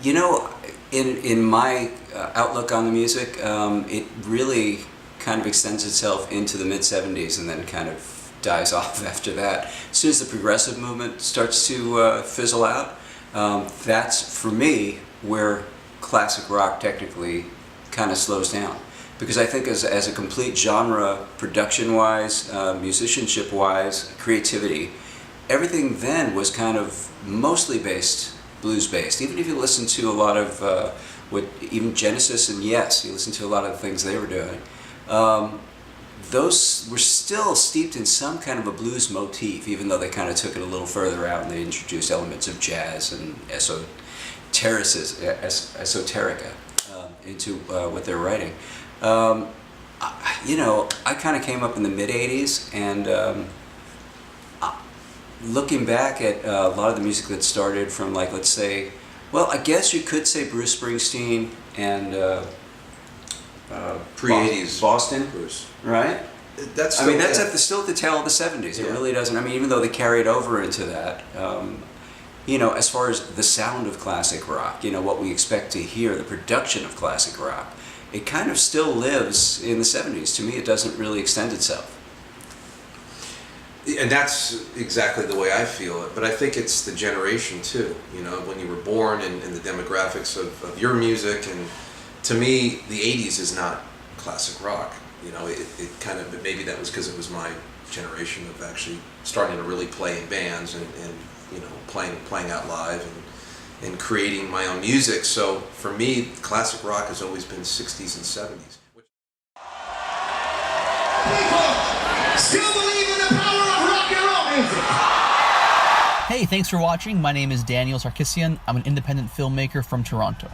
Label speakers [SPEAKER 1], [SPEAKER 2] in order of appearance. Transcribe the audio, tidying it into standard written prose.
[SPEAKER 1] You know, in my outlook on the music, it really kind of extends itself into the mid-70s and then kind of dies off after that. As soon as the progressive movement starts to fizzle out, that's, for me, where classic rock technically kind of slows down. Because I think as a complete genre, production-wise, musicianship-wise, creativity, everything then was kind of mostly blues-based. Even if you listen to a lot of even Genesis and Yes, you listen to a lot of the things they were doing, those were still steeped in some kind of a blues motif, even though they kind of took it a little further out and they introduced elements of jazz and esoterica into what they're writing. I kind of came up in the mid-'80s, and looking back at a lot of the music that started from, like, let's say, well, I guess you could say Bruce Springsteen and
[SPEAKER 2] pre-'80s
[SPEAKER 1] Boston,
[SPEAKER 2] Bruce,
[SPEAKER 1] right?
[SPEAKER 2] That's
[SPEAKER 1] still, that's still at the tail of the '70s.
[SPEAKER 2] Yeah.
[SPEAKER 1] It really doesn't. I mean, even though they carried over into that, as far as the sound of classic rock, what we expect to hear, the production of classic rock, it kind of still lives in the '70s. To me, it doesn't really extend itself.
[SPEAKER 2] And that's exactly the way I feel it. But I think it's the generation too. When you were born and the demographics of your music, and to me, the '80s is not classic rock. It kind of, but maybe that was because it was my generation of actually starting to really play in bands and playing out live and creating my own music. So for me, classic rock has always been '60s and '70s.
[SPEAKER 3] People still believe in the power of rock and roll music.
[SPEAKER 4] Hey, thanks for watching. My name is Daniel Sarkisian. I'm an independent filmmaker from Toronto.